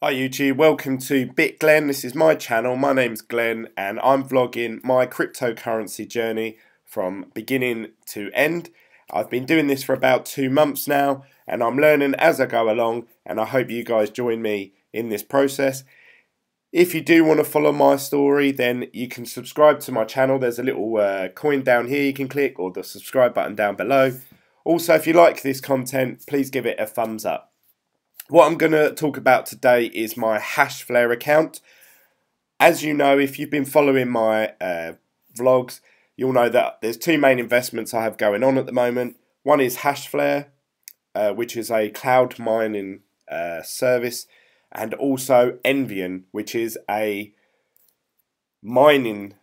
Hi YouTube, welcome to Glen. This is my channel. My name's Glenn and I'm vlogging my cryptocurrency journey from beginning to end. I've been doing this for about 2 months now and I'm learning as I go along, and I hope you guys join me in this process. If you do want to follow my story, then you can subscribe to my channel. There's a little coin down here you can click, or the subscribe button down below. Also, if you like this content, please give it a thumbs up. What I'm going to talk about today is my Hashflare account. As you know, if you've been following my vlogs, you'll know that there's two main investments I have going on at the moment. One is Hashflare, which is a cloud mining service, and also Envian, which is a mining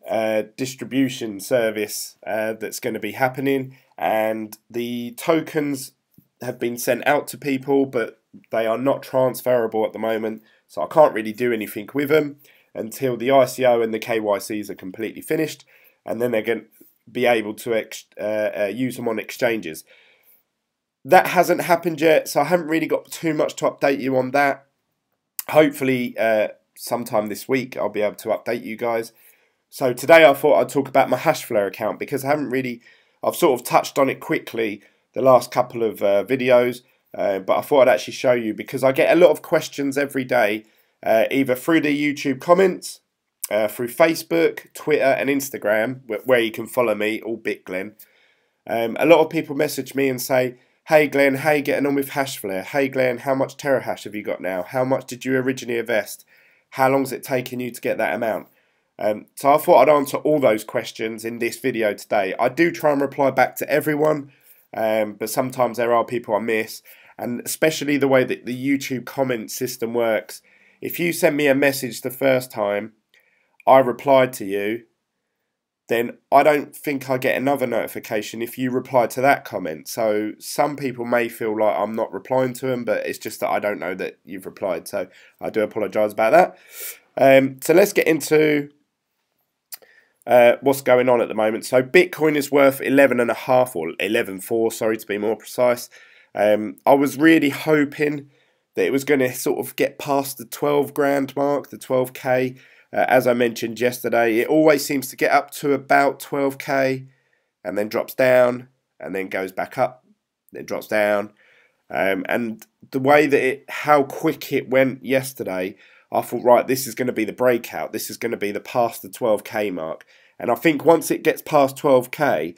distribution service that's going to be happening. And the tokens have been sent out to people, but they are not transferable at the moment, so I can't really do anything with them until the ICO and the KYCs are completely finished, and then they're going to be able to use them on exchanges. That hasn't happened yet, so I haven't really got too much to update you on that. Hopefully sometime this week I'll be able to update you guys. So today I thought I'd talk about my Hashflare account, because I've sort of touched on it quickly the last couple of videos. But I thought I'd actually show you, because I get a lot of questions every day, either through the YouTube comments, through Facebook, Twitter and Instagram, where you can follow me, all Glen. A lot of people message me and say, "Hey Glenn, how you getting on with Hashflare? Hey Glenn, how much terahash have you got now? How much did you originally invest? How long's it taken you to get that amount?" So I thought I'd answer all those questions in this video today. I do try and reply back to everyone, but sometimes there are people I miss. And especially the way that the YouTube comment system works. If you send me a message the first time, I replied to you, then I don't think I get another notification if you reply to that comment. So some people may feel like I'm not replying to them, but it's just that I don't know that you've replied. So I do apologise about that. So let's get into what's going on at the moment. So Bitcoin is worth 11.5 or 11.4, sorry to be more precise. I was really hoping that it was going to sort of get past the 12 grand mark, the 12k. As I mentioned yesterday, it always seems to get up to about 12k and then drops down and then goes back up, then drops down. And the way that how quick it went yesterday, I thought, right, this is going to be the breakout. This is going to be the past the 12k mark. And I think once it gets past 12k,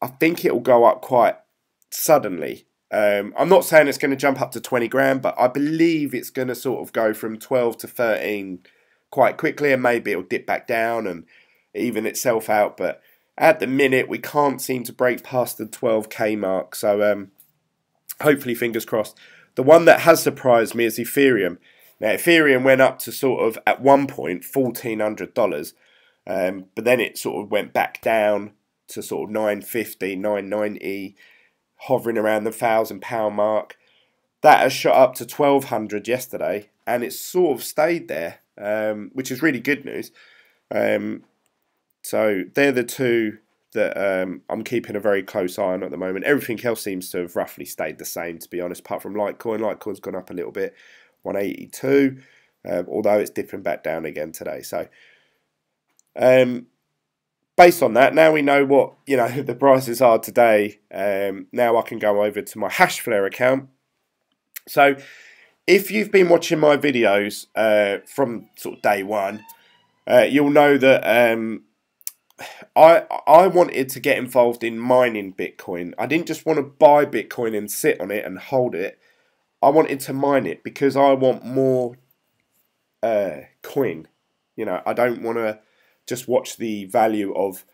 I think it will go up quite suddenly. I'm not saying it's going to jump up to 20 grand, but I believe it's going to sort of go from 12 to 13 quite quickly, and maybe it'll dip back down and even itself out. But at the minute, we can't seem to break past the 12k mark, so hopefully, fingers crossed. The one that has surprised me is Ethereum. Now, Ethereum went up to sort of, at one point, $1,400, but then it sort of went back down to sort of $950, $990, hovering around the £1,000 mark. That has shot up to 1,200 yesterday, and it's sort of stayed there, which is really good news. So they're the two that I'm keeping a very close eye on at the moment. Everything else seems to have roughly stayed the same, to be honest, apart from Litecoin. Litecoin's gone up a little bit, 182, although it's dipping back down again today. So based on that, now we know what the prices are today. Now I can go over to my Hashflare account. So if you've been watching my videos from sort of day one, you'll know that I wanted to get involved in mining Bitcoin. I didn't just want to buy Bitcoin and sit on it and hold it. I wanted to mine it because I want more coin. I don't want to just watch the value of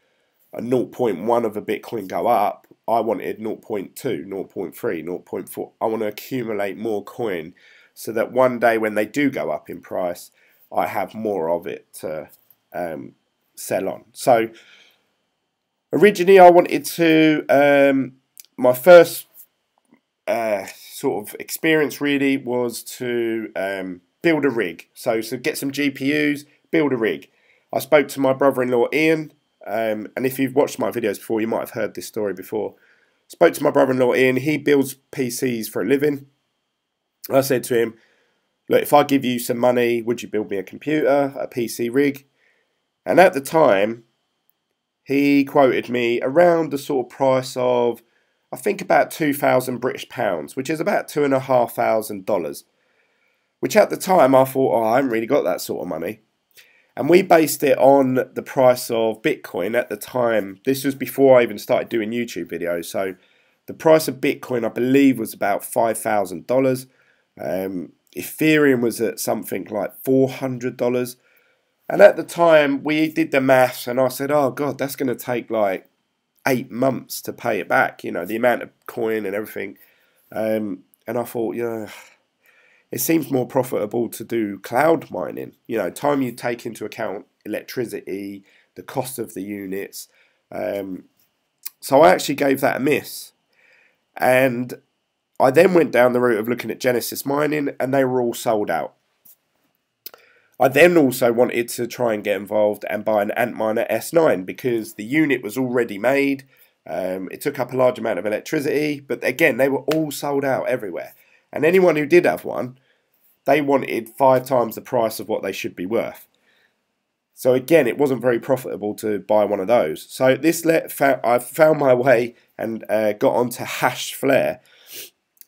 a 0.1 of a Bitcoin go up. I wanted 0.2, 0.3, 0.4. I want to accumulate more coin so that one day when they do go up in price, I have more of it to sell on. So originally I wanted to, my first sort of experience really was to build a rig. So get some GPUs, build a rig. I spoke to my brother-in-law Ian, and if you've watched my videos before, you might have heard this story before. Spoke to my brother-in-law Ian. He builds PCs for a living. I said to him, look, if I give you some money, would you build me a computer, a PC rig? And at the time, he quoted me around the sort of price of, I think about 2,000 British pounds, which is about $2,500, which at the time I thought, oh, I haven't really got that sort of money. And we based it on the price of Bitcoin at the time. This was before I even started doing YouTube videos. So the price of Bitcoin, I believe, was about $5,000. Ethereum was at something like $400. And at the time, we did the maths, and I said, oh, God, that's going to take like 8 months to pay it back, you know, the amount of coin and everything. And I thought, yeah, it seems more profitable to do cloud mining. You know, time you take into account electricity, the cost of the units. So I actually gave that a miss. And I then went down the route of looking at Genesis Mining, and they were all sold out. I then also wanted to try and get involved and buy an Antminer S9 because the unit was already made. It took up a large amount of electricity, but again, they were all sold out everywhere. And anyone who did have one, they wanted 5 times the price of what they should be worth. So again, it wasn't very profitable to buy one of those. So I found my way and got onto Hashflare.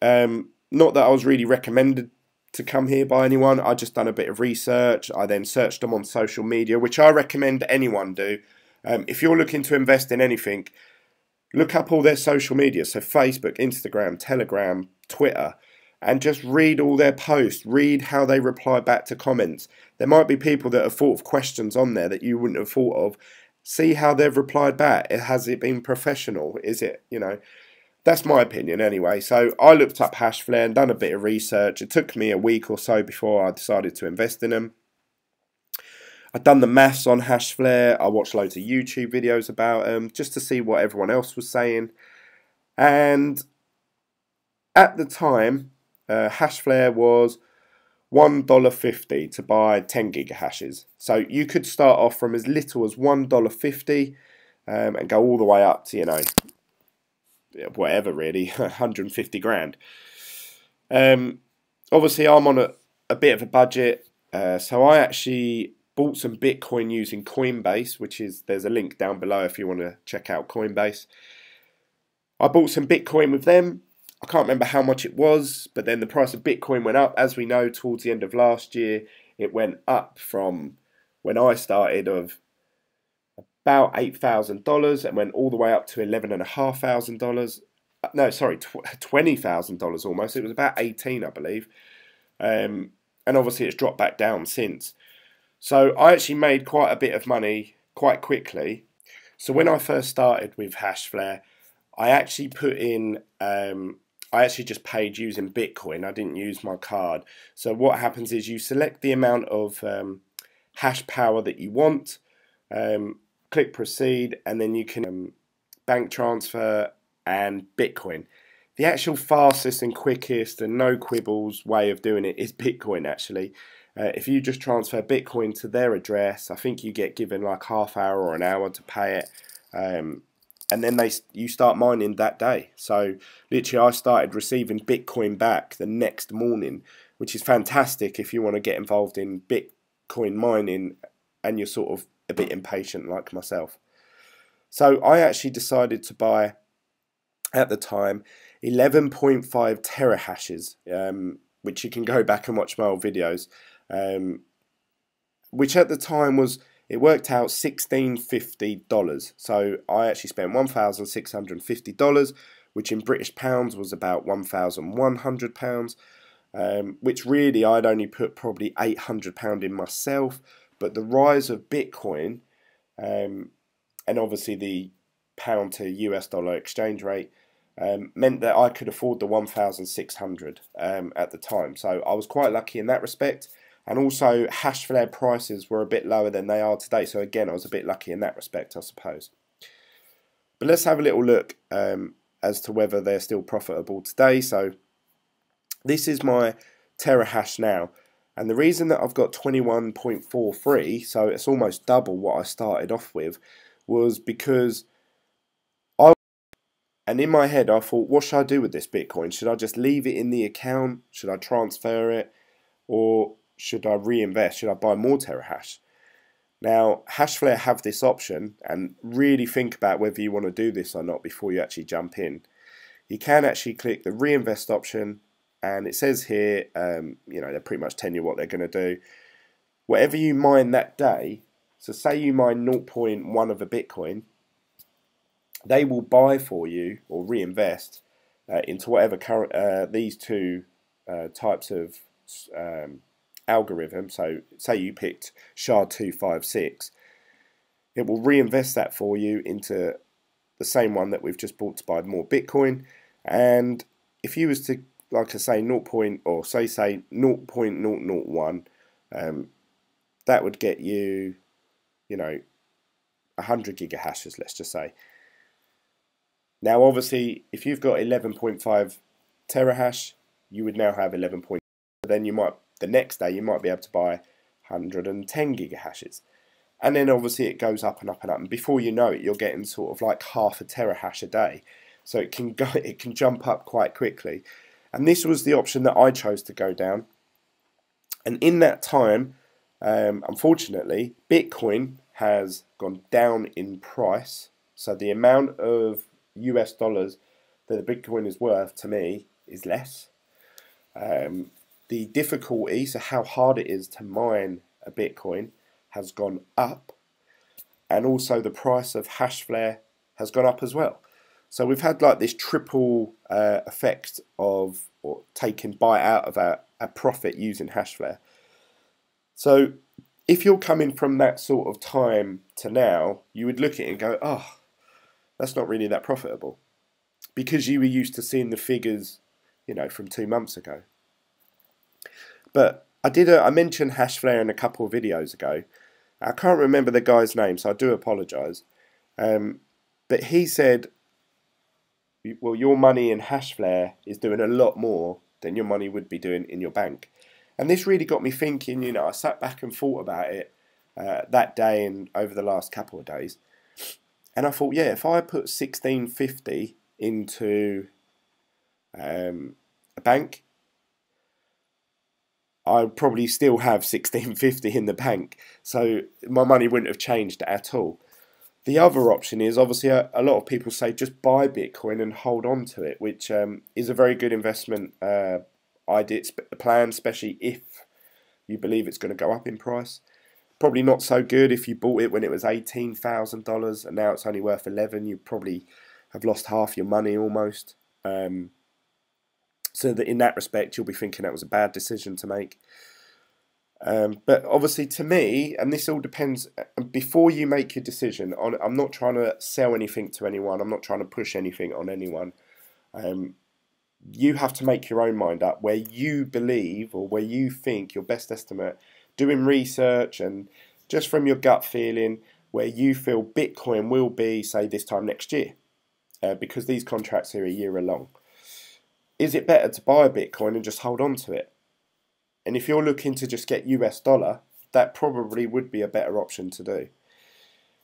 Not that I was really recommended to come here by anyone. I just done a bit of research. I then searched them on social media, which I recommend anyone do. If you're looking to invest in anything, look up all their social media. So Facebook, Instagram, Telegram, Twitter. And just read all their posts, read how they reply back to comments. There might be people that have thought of questions on there that you wouldn't have thought of. See how they've replied back. Has it been professional? Is it, you know, that's my opinion anyway. So I looked up Hashflare and done a bit of research. It took me a week or so before I decided to invest in them. I'd done the maths on Hashflare. I watched loads of YouTube videos about them just to see what everyone else was saying. And at the time, Hashflare was $1.50 to buy 10 gigahashes. So you could start off from as little as $1.50 and go all the way up to, you know, whatever really, 150 grand. Obviously, I'm on a bit of a budget, so I actually bought some Bitcoin using Coinbase, which is, there's a link down below if you want to check out Coinbase. I bought some Bitcoin with them. I can't remember how much it was, but then the price of Bitcoin went up. As we know, towards the end of last year, it went up from when I started of about $8,000 and went all the way up to $11,500. No, sorry, $20,000 almost. It was about 18, I believe. And obviously it's dropped back down since. So I actually made quite a bit of money quite quickly. So when I first started with Hashflare, I actually put in, I actually just paid using Bitcoin. I didn't use my card. So what happens is you select the amount of hash power that you want, click proceed, and then you can bank transfer and Bitcoin. The actual fastest and quickest and no quibbles way of doing it is Bitcoin actually. If you just transfer Bitcoin to their address, I think you get given like half hour or an hour to pay it. And then you start mining that day. So literally I started receiving Bitcoin back the next morning, which is fantastic if you want to get involved in Bitcoin mining and you're sort of a bit impatient like myself. So I actually decided to buy, at the time, 11.5 terahashes, which you can go back and watch my old videos, which at the time was, it worked out $1,650. So I actually spent $1,650, which in British pounds was about £1,100, which really I'd only put probably £800 in myself. But the rise of Bitcoin, and obviously the pound to US dollar exchange rate, meant that I could afford the 1,600 at the time. So I was quite lucky in that respect. And also, Hashflare prices were a bit lower than they are today. So again, I was a bit lucky in that respect, I suppose. But let's have a little look as to whether they're still profitable today. So this is my terahash now. And the reason that I've got 21.43, so it's almost double what I started off with, was because and in my head I thought, what should I do with this Bitcoin? Should I just leave it in the account? Should I transfer it? or should I reinvest? Should I buy more terahash? Now, Hashflare have this option, and really think about whether you want to do this or not before you actually jump in. You can actually click the reinvest option, and it says here, you know, they're pretty much telling you what they're going to do. Whatever you mine that day, so say you mine 0.1 of a Bitcoin, they will buy for you or reinvest into whatever current these two types of algorithm. So say you picked SHA-256, it will reinvest that for you into the same one that we've just bought to buy more Bitcoin. And if you was to, like I say, 0.001, that would get you, you know, 100 gigahashes, let's just say. Now, obviously, if you've got 11.5 terahash, you would now have 11. Then you might, the next day, you might be able to buy 110 gigahashes. And then obviously it goes up and up and up. And before you know it, you're getting sort of like half a terahash a day. So it can go, it can jump up quite quickly. And this was the option that I chose to go down. And in that time, unfortunately, Bitcoin has gone down in price. So the amount of US dollars that the Bitcoin is worth to me is less. The difficulty, so how hard it is to mine a Bitcoin, has gone up, and also the price of Hashflare has gone up as well. So we've had like this triple effect of or taking bite out of our profit using Hashflare. So if you're coming from that sort of time to now, you would look at it and go, oh, that's not really that profitable, because you were used to seeing the figures, you know, from 2 months ago. But I mentioned Hashflare in a couple of videos ago. I can't remember the guy's name, so I do apologise. But he said, well, your money in Hashflare is doing a lot more than your money would be doing in your bank. And this really got me thinking, you know, I sat back and thought about it that day and over the last couple of days. And I thought, yeah, if I put 1650 into a bank, I'd probably still have 1650 in the bank. So my money wouldn't have changed at all. The other option is, obviously, a lot of people say just buy Bitcoin and hold on to it, which is a very good investment plan, especially if you believe it's going to go up in price. Probably not so good if you bought it when it was $18,000 and now it's only worth 11. You probably have lost half your money almost. So that in that respect, you'll be thinking that was a bad decision to make. But obviously, to me, and this all depends, before you make your decision, I'm not trying to sell anything to anyone. I'm not trying to push anything on anyone. You have to make your own mind up where you believe or where you think your best estimate, doing research and just from your gut feeling, where you feel Bitcoin will be, say, this time next year, because these contracts are a year long. Is it better to buy a Bitcoin and just hold on to it? And if you're looking to just get US dollar, that probably would be a better option to do.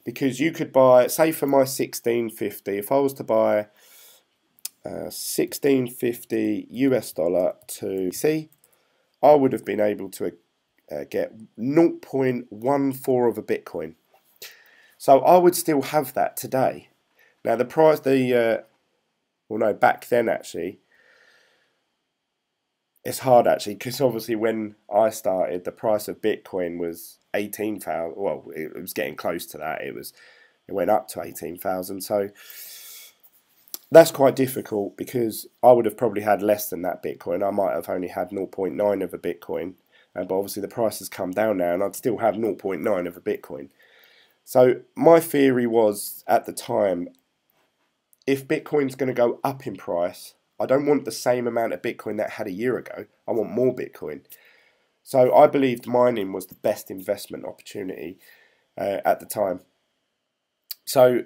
Because you could buy, say for my 1650, if I was to buy 1650 US dollar to C, I would have been able to get 0.14 of a Bitcoin. So I would still have that today. Now the price, well no, back then actually, it's hard actually, because obviously when I started, the price of Bitcoin was 18,000. Well, it was getting close to that. It went up to 18,000. So that's quite difficult, because I would have probably had less than that Bitcoin. I might have only had 0.9 of a Bitcoin, but obviously the price has come down now, and I'd still have 0.9 of a Bitcoin. So my theory was at the time, if Bitcoin's going to go up in price, I don't want the same amount of Bitcoin that I had a year ago. I want more Bitcoin. So I believed mining was the best investment opportunity at the time. So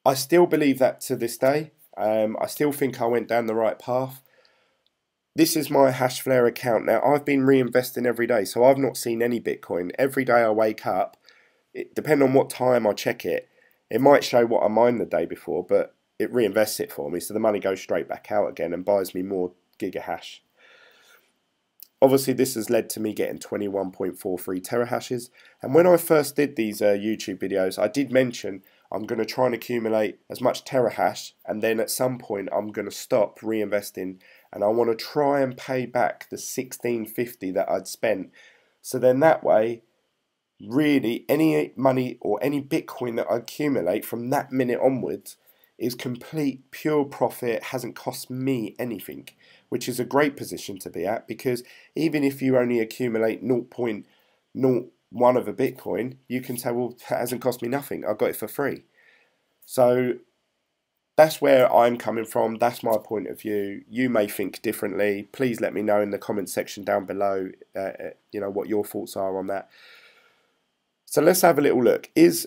I still believe that to this day. I still think I went down the right path. This is my Hashflare account now. I've been reinvesting every day, so I've not seen any Bitcoin. Every day I wake up, depending on what time I check it, it might show what I mined the day before, but it reinvests it for me, so the money goes straight back out again and buys me more gigahash. obviously this has led to me getting 21.43 terahashes. And when I first did these YouTube videos, I did mention I'm going to try and accumulate as much terahash, and then at some point I'm going to stop reinvesting, and I want to try and pay back the 1650 that I'd spent. So then that way, really any money or any Bitcoin that I accumulate from that minute onwards is complete pure profit, hasn't cost me anything, which is a great position to be at, because even if you only accumulate 0.01 of a Bitcoin, you can say, well, that hasn't cost me nothing, I got it for free. So that's where I'm coming from, that's my point of view. You may think differently. Please let me know in the comment section down below what your thoughts are on that. So let's have a little look. Is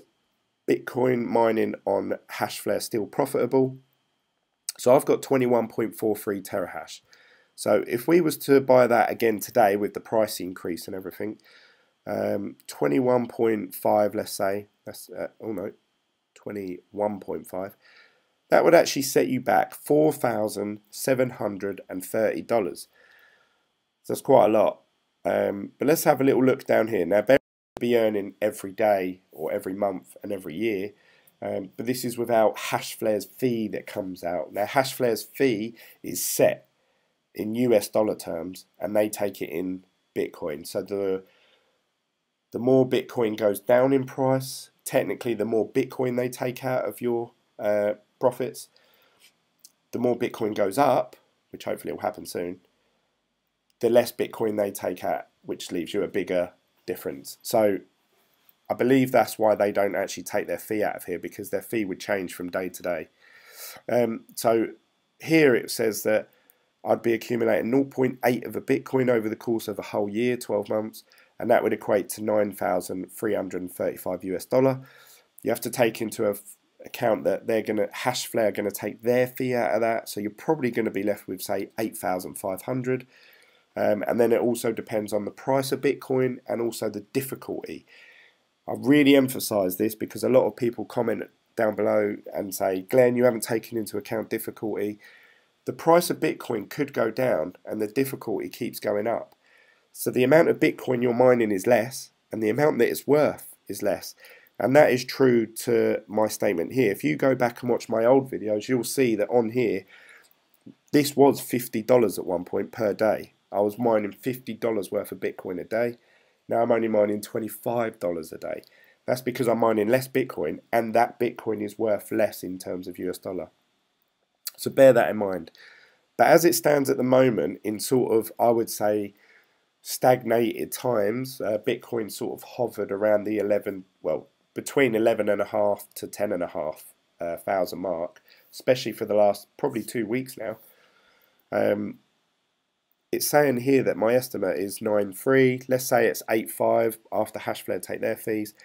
Bitcoin mining on Hashflare still profitable? So I've got 21.43 terahash. So if we was to buy that again today with the price increase and everything, 21.5, let's say, that's 21.5, that would actually set you back $4,730. So that's quite a lot. But let's have a little look down here. Now, be earning every day or every month and every year, but this is without Hashflare's fee that comes out. Now Hashflare's fee is set in US dollar terms, and they take it in Bitcoin. So the more Bitcoin goes down in price, technically the more Bitcoin they take out of your profits. The more Bitcoin goes up, which hopefully will happen soon, the less Bitcoin they take out, which leaves you a bigger difference. So I believe that's why they don't actually take their fee out of here, because their fee would change from day to day. So here it says that I'd be accumulating 0.8 of a Bitcoin over the course of a whole year, 12 months, and that would equate to $9,335 US dollar. You have to take into account that Hashflare are going to take their fee out of that, so you're probably going to be left with, say, 8,500. And then it also depends on the price of Bitcoin and also the difficulty. I really emphasize this because a lot of people comment down below and say, Glenn, you haven't taken into account difficulty. The price of Bitcoin could go down and the difficulty keeps going up. So the amount of Bitcoin you're mining is less, and the amount that it's worth is less. And that is true to my statement here. If you go back and watch my old videos, you'll see that on here, this was $50 at one point per day. I was mining $50 worth of Bitcoin a day. Now I'm only mining $25 a day. That's because I'm mining less Bitcoin, and that Bitcoin is worth less in terms of US dollar. So bear that in mind. But as it stands at the moment, in sort of, I would say, stagnated times, Bitcoin sort of hovered around the between 11.5 to 10.5 thousand mark, especially for the last probably 2 weeks now. It's saying here that my estimate is 9.3. Let's say it's 8.5 after Hashflare take their fees.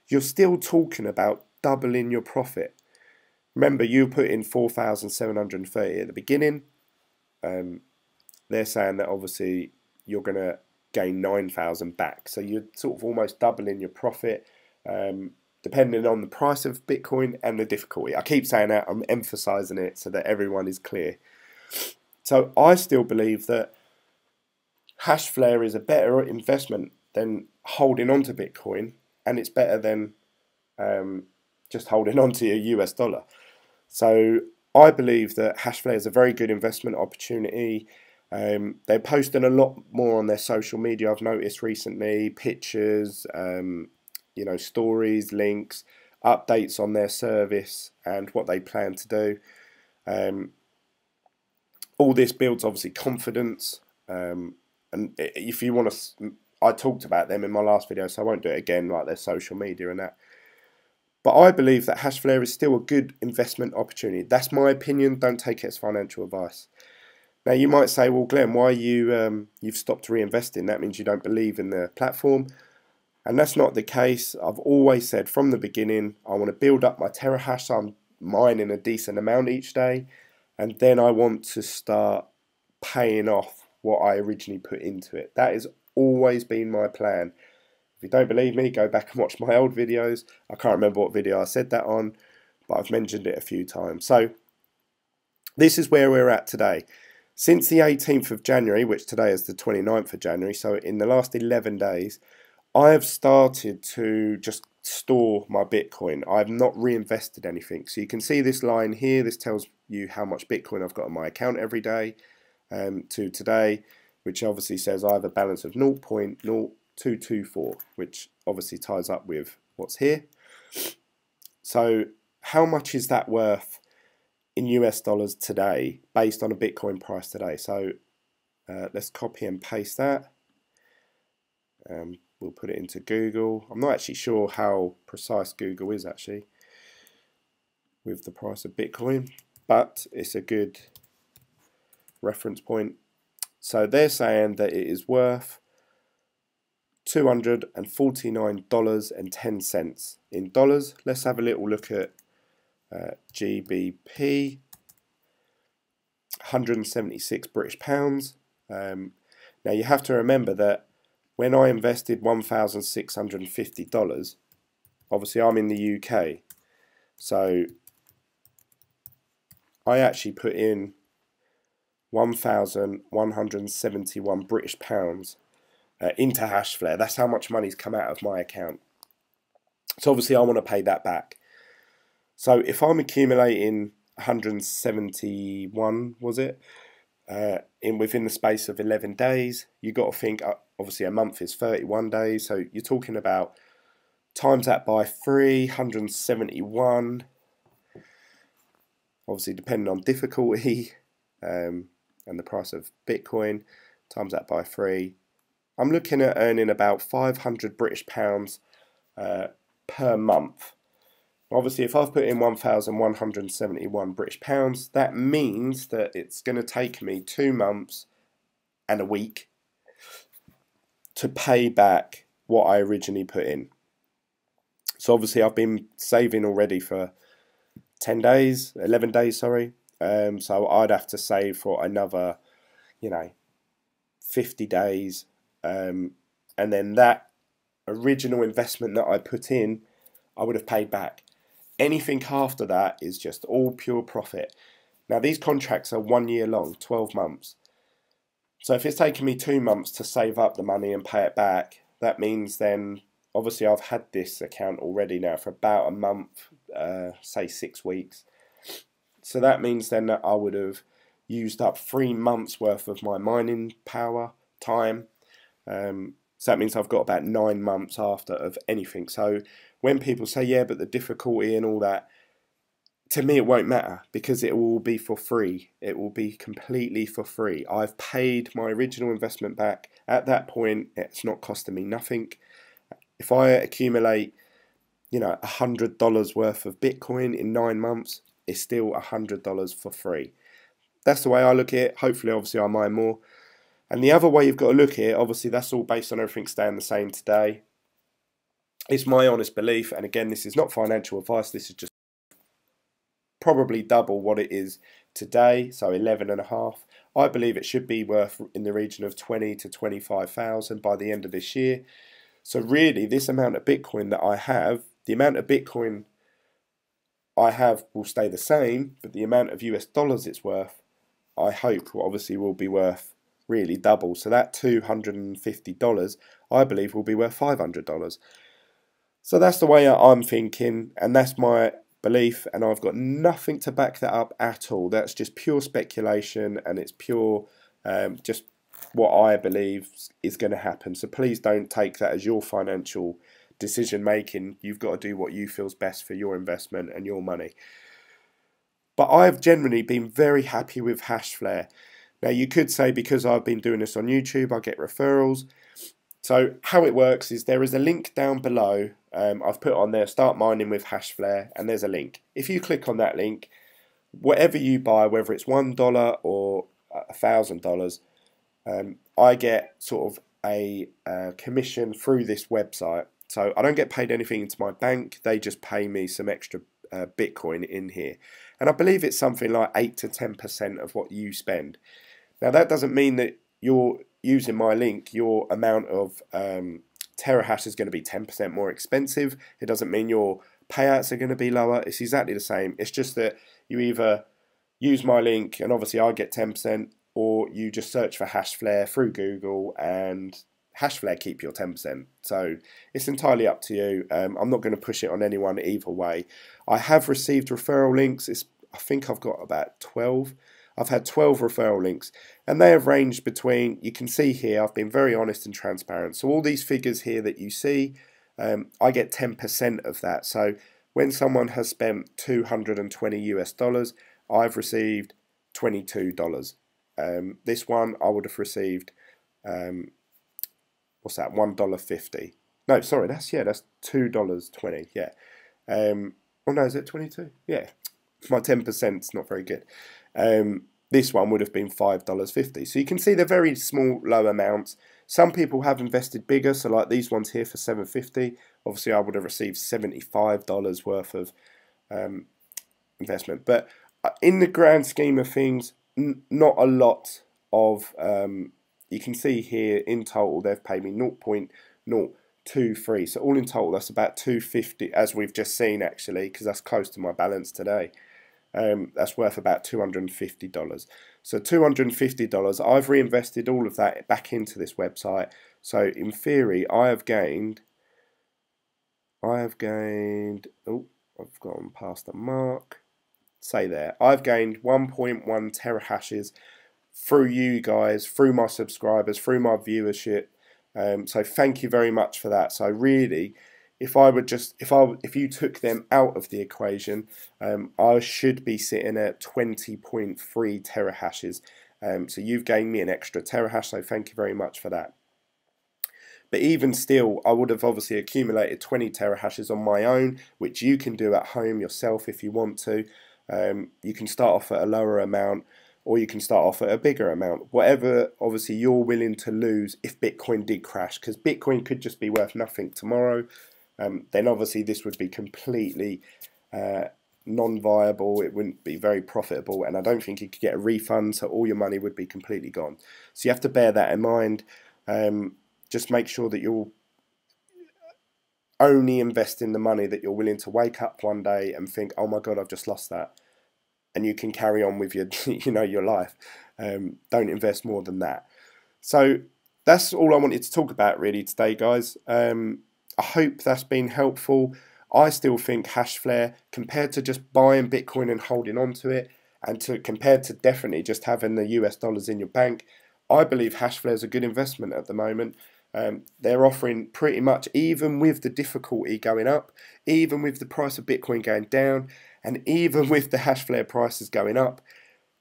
You're still talking about doubling your profit. Remember, you put in 4,730 at the beginning. They're saying that obviously you're going to gain 9,000 back. So you're sort of almost doubling your profit, depending on the price of Bitcoin and the difficulty. I keep saying that, I'm emphasizing it so that everyone is clear. So I still believe that Hashflare is a better investment than holding on to Bitcoin, and it's better than just holding on to your US dollar. So I believe that Hashflare is a very good investment opportunity. They're posting a lot more on their social media, I've noticed recently, pictures, stories, links, updates on their service and what they plan to do. All this builds obviously confidence, and if you want to, I talked about them in my last video, so I won't do it again, like their social media and that. But I believe that Hashflare is still a good investment opportunity. That's my opinion. Don't take it as financial advice. Now you might say, well, Glenn, why you've stopped reinvesting? That means you don't believe in the platform. And that's not the case. I've always said from the beginning, I want to build up my terahash, so I'm mining a decent amount each day, and then I want to start paying off what I originally put into it. That has always been my plan. If you don't believe me, go back and watch my old videos. I can't remember what video I said that on, but I've mentioned it a few times. So this is where we're at today. Since the 18th of January, which today is the 29th of January, so in the last 11 days, I have started to just store my Bitcoin. I've not reinvested anything. So you can see this line here. This tells you how much Bitcoin I've got on my account every day to today, which obviously says I have a balance of 0.0224, which obviously ties up with what's here. So how much is that worth in US dollars today based on a Bitcoin price today? So let's copy and paste that. We'll put it into Google. I'm not actually sure how precise Google is actually with the price of Bitcoin, but it's a good reference point. So they're saying that it is worth $249.10 in dollars. Let's have a little look at GBP, 176 British pounds. Now you have to remember that when I invested $1,650, obviously I'm in the UK, so I actually put in 1,171 British pounds into Hashflare. That's how much money's come out of my account. So obviously I want to pay that back. So if I'm accumulating 171, was it, within the space of 11 days, you got to think, obviously a month is 31 days, so you're talking about times that by 371, obviously depending on difficulty and the price of Bitcoin, times that by 3. I'm looking at earning about 500 British pounds per month. Obviously, if I've put in 1,171 British pounds, that means that it's going to take me 2 months and a week to pay back what I originally put in. So obviously, I've been saving already for 11 days, sorry. So I'd have to save for another, 50 days. And then that original investment that I put in, I would have paid back. Anything after that is just all pure profit. Now these contracts are 1 year long, 12 months. So if it's taken me 2 months to save up the money and pay it back, that means then obviously I've had this account already now for about a month, say 6 weeks. So that means then that I would have used up 3 months worth of my mining power time. So that means I've got about 9 months after of anything. So when people say, yeah, but the difficulty and all that, to me it won't matter because it will be for free. It will be completely for free. I've paid my original investment back. At that point, it's not costing me nothing. If I accumulate, $100 worth of Bitcoin in 9 months, it's still $100 for free. That's the way I look at it. Hopefully, obviously, I mine more. And the other way you've got to look at it, obviously, that's all based on everything staying the same today. It's my honest belief, and again, this is not financial advice, this is just probably double what it is today, so 11.5. I believe it should be worth in the region of 20 to 25,000 by the end of this year. So really, this amount of Bitcoin that I have, the amount of Bitcoin I have will stay the same, but the amount of US dollars it's worth, I hope, obviously will be worth really double. So that $250, I believe, will be worth $500. So that's the way I'm thinking, and that's my belief, and I've got nothing to back that up at all. That's just pure speculation, and it's pure just what I believe is going to happen. So please don't take that as your financial decision making. You've got to do what you feel's best for your investment and your money. But I've generally been very happy with Hashflare. Now you could say because I've been doing this on YouTube, I get referrals. So how it works is there is a link down below. I've put on there, start mining with Hashflare, and there's a link. If you click on that link, whatever you buy, whether it's $1 or $1,000, I get sort of a commission through this website. So I don't get paid anything into my bank. They just pay me some extra Bitcoin in here. And I believe it's something like 8 to 10% of what you spend. Now that doesn't mean that you're using my link, your amount of terahash is going to be 10% more expensive. It doesn't mean your payouts are going to be lower. It's exactly the same. It's just that you either use my link, and obviously I get 10%, or you just search for Hashflare through Google and Hashflare keep your 10%. So it's entirely up to you. I'm not going to push it on anyone either way. I have received referral links. I think I've got about 12. I've had 12 referral links, and they have ranged between, you can see here, I've been very honest and transparent. So all these figures here that you see, I get 10% of that. So when someone has spent $220 US, I've received $22. This one I would have received, what's that, $1.50. No, sorry, that's $2.20. Yeah. Oh no, is it 22? Yeah. My 10% is not very good. This one would have been $5.50. So you can see they're very small, low amounts. Some people have invested bigger, so like these ones here for $7.50. Obviously, I would have received $75 worth of investment. But in the grand scheme of things, not a lot of. You can see here in total they've paid me 0.023. So all in total, that's about $250, as we've just seen actually, because that's close to my balance today. That's worth about $250. So $250, I've reinvested all of that back into this website. So in theory, I have gained, oh, I've gone past the mark. Say there, I've gained 1.1 terahashes through you guys, through my subscribers, through my viewership. So thank you very much for that. So really, if you took them out of the equation, I should be sitting at 20.3 terahashes. So you've gained me an extra terahash, so thank you very much for that. But even still, I would have obviously accumulated 20 terahashes on my own, which you can do at home yourself if you want to. You can start off at a lower amount, or you can start off at a bigger amount. Whatever, obviously, you're willing to lose if Bitcoin did crash, because Bitcoin could just be worth nothing tomorrow. Then obviously this would be completely non-viable. It wouldn't be very profitable, and I don't think you could get a refund, so all your money would be completely gone. So you have to bear that in mind. Just make sure that you'll only invest in the money that you're willing to wake up one day and think, oh my God, I've just lost that. And you can carry on with your, your life. Don't invest more than that. So that's all I wanted to talk about really today, guys. I hope that's been helpful. I still think Hashflare, compared to just buying Bitcoin and holding on to it, and compared to definitely just having the US dollars in your bank, I believe Hashflare is a good investment at the moment. They're offering pretty much, even with the difficulty going up, even with the price of Bitcoin going down, and even with the Hashflare prices going up,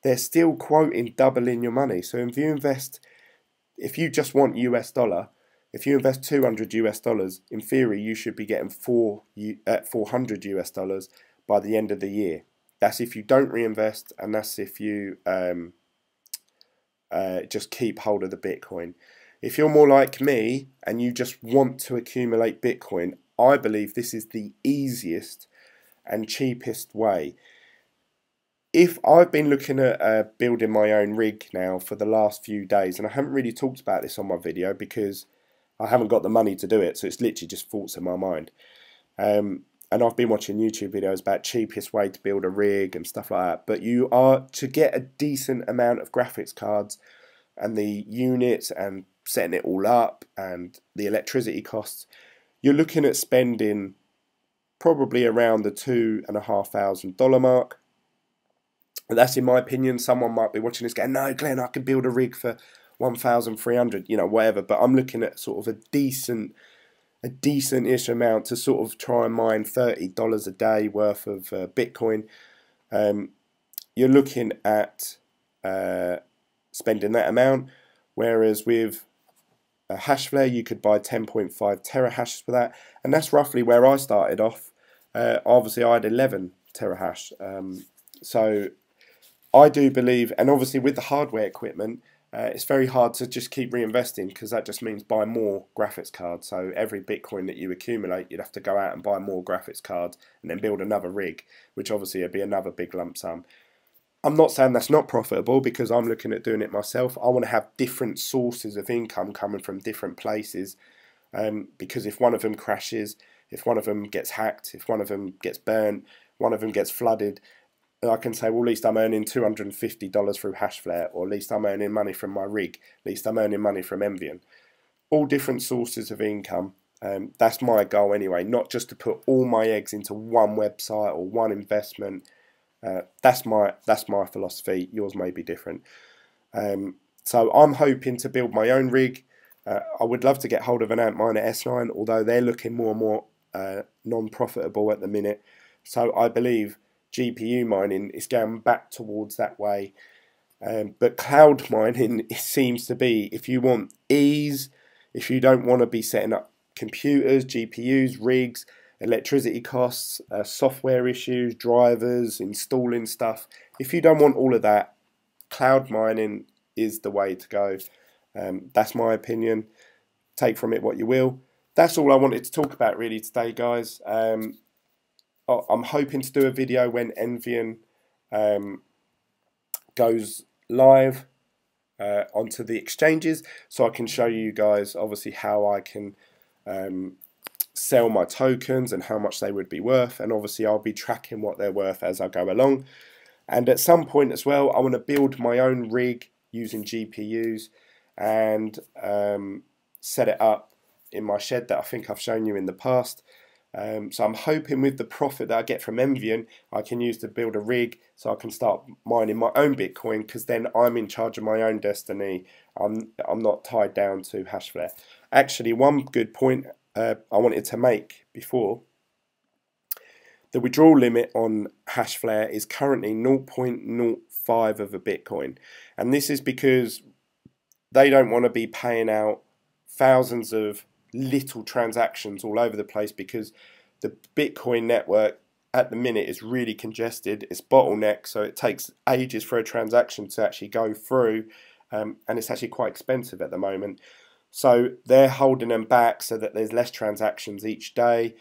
they're still quoting doubling your money. So if you just want US dollar, if you invest $200 in theory, you should be getting 400 US dollars by the end of the year. That's if you don't reinvest, and that's if you just keep hold of the Bitcoin. If you're more like me and you just want to accumulate Bitcoin, I believe this is the easiest and cheapest way. If I've been looking at building my own rig now for the last few days, and I haven't really talked about this on my video because I haven't got the money to do it, so it's literally just thoughts in my mind. And I've been watching YouTube videos about cheapest way to build a rig and stuff like that. But you are to get a decent amount of graphics cards and the units and setting it all up and the electricity costs, you're looking at spending probably around the $2,500 mark. And that's in my opinion. Someone might be watching this going, no, Glenn, I can build a rig for 1,300, whatever. But I'm looking at sort of a decent-ish amount to sort of try and mine $30 a day worth of Bitcoin. You're looking at spending that amount, whereas with Hashflare you could buy 10.5 terahashes for that, and that's roughly where I started off. Obviously I had 11 terahash, so I do believe, and obviously with the hardware equipment, it's very hard to just keep reinvesting, because that just means buy more graphics cards. So every Bitcoin that you accumulate, you'd have to go out and buy more graphics cards and then build another rig, which obviously would be another big lump sum. I'm not saying that's not profitable, because I'm looking at doing it myself. I want to have different sources of income coming from different places, because if one of them crashes, if one of them gets hacked, if one of them gets burnt, one of them gets flooded, I can say, well, at least I'm earning $250 through Hashflare, or at least I'm earning money from my rig, at least I'm earning money from Envian. All different sources of income. That's my goal anyway, not just to put all my eggs into one website or one investment. That's my philosophy. Yours may be different. So I'm hoping to build my own rig. I would love to get hold of an Antminer S9, although they're looking more and more non-profitable at the minute. So I believe GPU mining is going back towards that way. But cloud mining, it seems to be, if you want ease, if you don't want to be setting up computers, GPUs, rigs, electricity costs, software issues, drivers, installing stuff, if you don't want all of that, cloud mining is the way to go. That's my opinion. Take from it what you will. That's all I wanted to talk about really today, guys. I'm hoping to do a video when Envian goes live onto the exchanges, so I can show you guys obviously how I can sell my tokens and how much they would be worth, and obviously I'll be tracking what they're worth as I go along. And at some point as well, I want to build my own rig using GPUs and set it up in my shed that I think I've shown you in the past. So I'm hoping with the profit that I get from Envian, I can use to build a rig so I can start mining my own Bitcoin, because then I'm in charge of my own destiny. I'm not tied down to Hashflare. Actually, one good point I wanted to make before: the withdrawal limit on Hashflare is currently 0.05 of a Bitcoin, and this is because they don't want to be paying out thousands of little transactions all over the place, because the Bitcoin network at the minute is really congested. It's bottlenecked, so it takes ages for a transaction to actually go through, and it's actually quite expensive at the moment. So they're holding them back so that there's less transactions each day.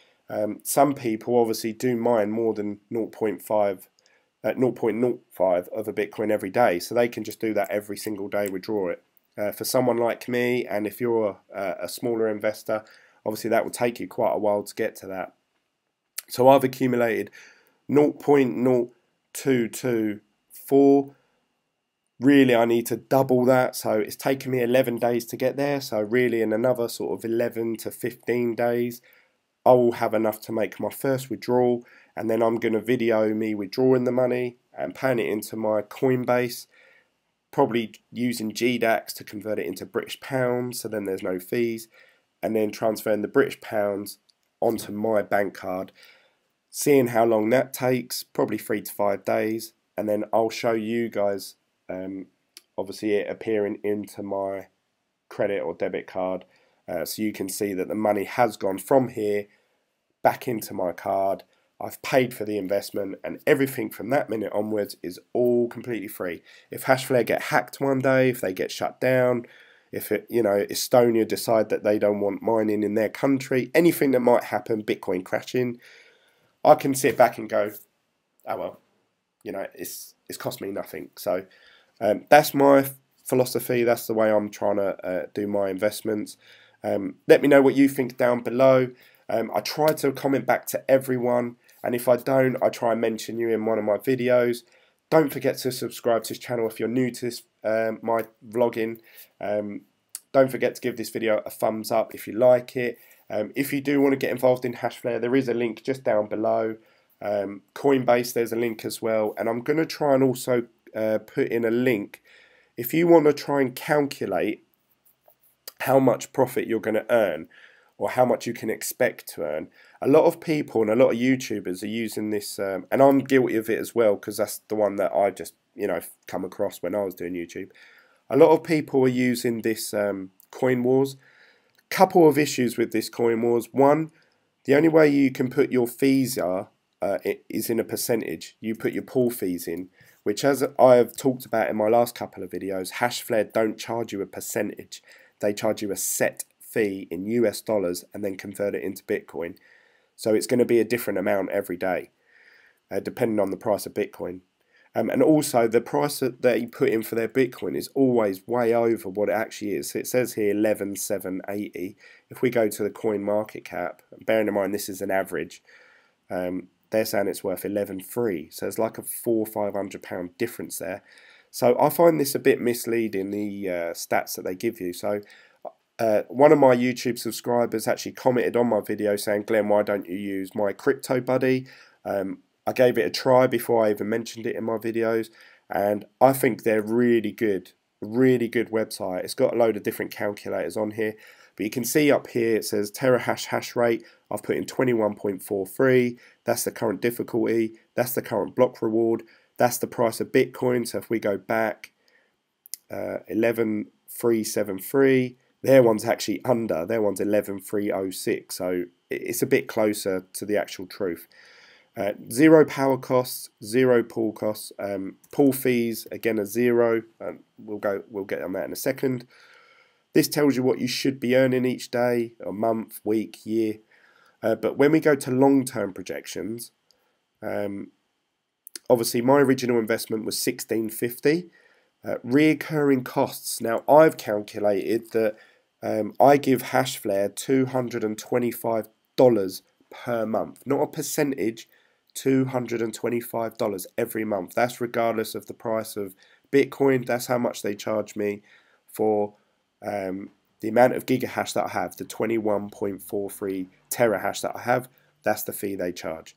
Some people obviously do mine more than 0.05 of a Bitcoin every day, so they can just do that every single day, withdraw it. For someone like me, and if you're a smaller investor, obviously that will take you quite a while to get to that. So I've accumulated 0.0224. Really, I need to double that, so it's taken me 11 days to get there. So really, in another sort of 11 to 15 days, I will have enough to make my first withdrawal, and then I'm going to video me withdrawing the money and paying it into my Coinbase, probably using GDAX to convert it into British pounds, so then there's no fees, and then transferring the British pounds onto my bank card, seeing how long that takes, probably 3 to 5 days, and then I'll show you guys obviously it appearing into my credit or debit card, so you can see that the money has gone from here back into my card. I've paid for the investment, and everything from that minute onwards is all completely free. If Hashflare get hacked one day, if they get shut down, if Estonia decide that they don't want mining in their country, anything that might happen, Bitcoin crashing, I can sit back and go, oh well, it's cost me nothing. So that's my philosophy. That's the way I'm trying to do my investments. Let me know what you think down below. I try to comment back to everyone, and if I don't, I try and mention you in one of my videos. Don't forget to subscribe to this channel if you're new to this, my vlogging. Don't forget to give this video a thumbs up if you like it. If you do want to get involved in Hashflare, there is a link just down below. Coinbase, there's a link as well, and I'm going to try and also put in a link if you want to try and calculate how much profit you're going to earn, or how much you can expect to earn. A lot of people and a lot of YouTubers are using this, and I'm guilty of it as well, because that's the one that I just come across when I was doing YouTube. A lot of people are using this Coin Wars. Couple of issues with this Coin Wars. One, the only way you can put your fees is in a percentage. You put your pool fees in, which, as I have talked about in my last couple of videos, Hashflare don't charge you a percentage. They charge you a set fee in US dollars and then convert it into Bitcoin. So it's going to be a different amount every day, depending on the price of Bitcoin. And also the price that they put in for their Bitcoin is always way over what it actually is. So it says here 11,780. If we go to the coin market cap, bearing in mind this is an average, they're saying it's worth 11.3. So it's like a £400-500 difference there. So I find this a bit misleading, the stats that they give you. So one of my YouTube subscribers actually commented on my video saying, Glenn, why don't you use my crypto buddy? I gave it a try before I even mentioned it in my videos, and I think they're really good website. It's got a load of different calculators on here, but you can see up here it says terahash hash rate. I've put in 21.43. That's the current difficulty. That's the current block reward. That's the price of Bitcoin. So if we go back 11.373, their one's actually under. Their one's 11.306. So it's a bit closer to the actual truth. Zero power costs, zero pool costs, pool fees again are zero. We'll get on that in a second. This tells you what you should be earning each day, or month, week, year. But when we go to long-term projections, obviously my original investment was $16.50. Reoccurring costs. Now I've calculated that I give Hashflare $225 per month, not a percentage. $225 every month. That's regardless of the price of Bitcoin. That's how much they charge me for the amount of gigahash that I have, the 21.43 terahash that I have. That's the fee they charge.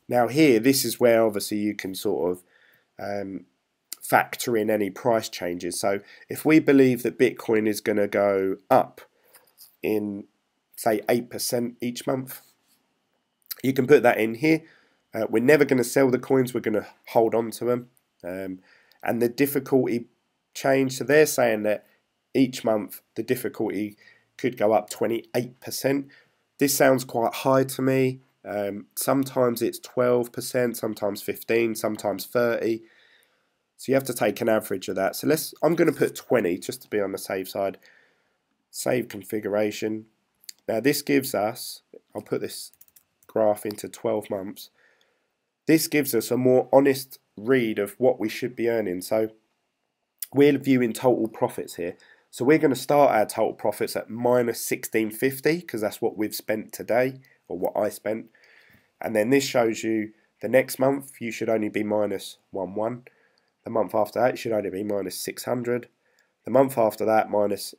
Now here, this is where obviously you can sort of factor in any price changes. So if we believe that Bitcoin is going to go up in, say, 8% each month, you can put that in here. We're never going to sell the coins, we're going to hold on to them. And the difficulty change, so they're saying that each month the difficulty could go up 28%. This sounds quite high to me. Sometimes it's 12%, sometimes 15%, sometimes 30%. So you have to take an average of that. So I'm going to put 20 just to be on the safe side. Save configuration. Now this gives us, I'll put this graph into 12 months. This gives us a more honest read of what we should be earning. So we're viewing total profits here. So we're going to start our total profits at minus 1650 because that's what we've spent today, or what I spent. And then this shows you the next month you should only be minus 11. The month after that you should only be minus 600. The month after that minus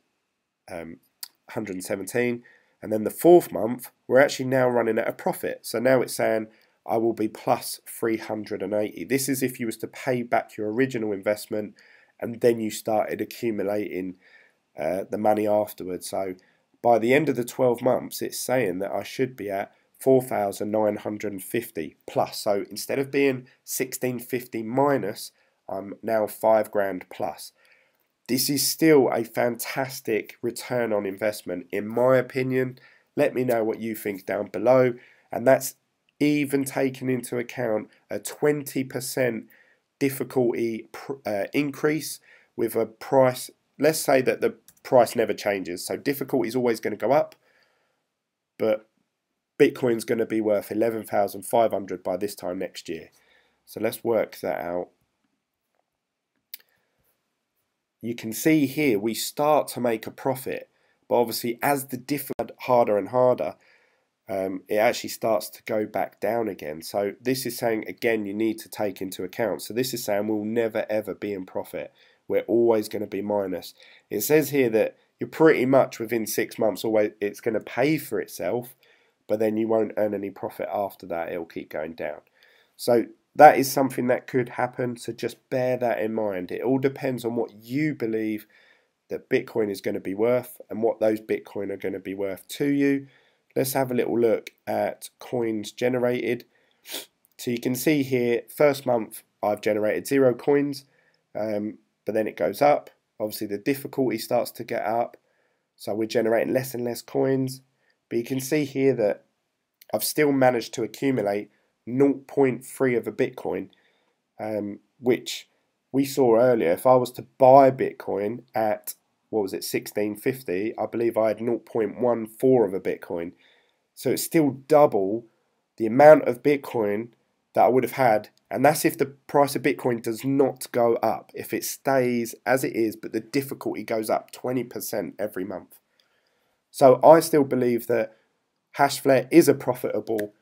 117. And then the fourth month we're actually now running at a profit. So now it's saying I will be plus 380. This is if you was to pay back your original investment and then you started accumulating the money afterwards. So by the end of the 12 months, it's saying that I should be at 4,950 plus. So instead of being 1650 minus, I'm now 5 grand plus. This is still a fantastic return on investment, in my opinion. Let me know what you think down below. And that's even taking into account a 20% difficulty increase with a price. Let's say that the price never changes. So difficulty is always going to go up, but Bitcoin's going to be worth 11,500 by this time next year. So let's work that out. You can see here we start to make a profit, but obviously as the difficulty harder and harder, it actually starts to go back down again. So this is saying, again, you need to take into account. So this is saying we'll never ever be in profit. We're always going to be minus. It says here that you're pretty much within 6 months, always it's going to pay for itself, but then you won't earn any profit after that. It'll keep going down. So that is something that could happen. So just bear that in mind. It all depends on what you believe that Bitcoin is going to be worth and what those Bitcoin are going to be worth to you. Let's have a little look at coins generated. So you can see here, first month I've generated 0 coins, but then it goes up. Obviously the difficulty starts to get up, so we're generating less and less coins. But you can see here that I've still managed to accumulate 0.3 of a Bitcoin, which we saw earlier. If I was to buy Bitcoin at, what was it, 1650, I believe I had 0.14 of a Bitcoin. So it's still double the amount of Bitcoin that I would have had, and that's if the price of Bitcoin does not go up. If it stays as it is, but the difficulty goes up 20% every month. So I still believe that Hashflare is a profitable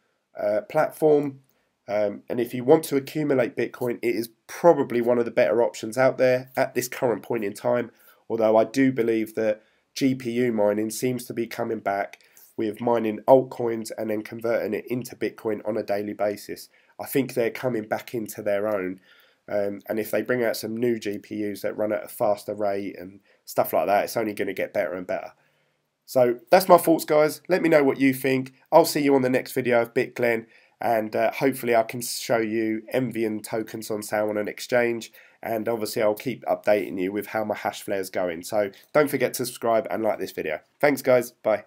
platform. And if you want to accumulate Bitcoin, it is probably one of the better options out there at this current point in time. Although I do believe that GPU mining seems to be coming back with mining altcoins and then converting it into Bitcoin on a daily basis. I think they're coming back into their own. And if they bring out some new GPUs that run at a faster rate and stuff like that, it's only going to get better and better. So that's my thoughts, guys. Let me know what you think. I'll see you on the next video of BitGlen, and hopefully I can show you Envian tokens on sale on an exchange, and obviously I'll keep updating you with how my hash flare is going. So don't forget to subscribe and like this video. Thanks, guys. Bye.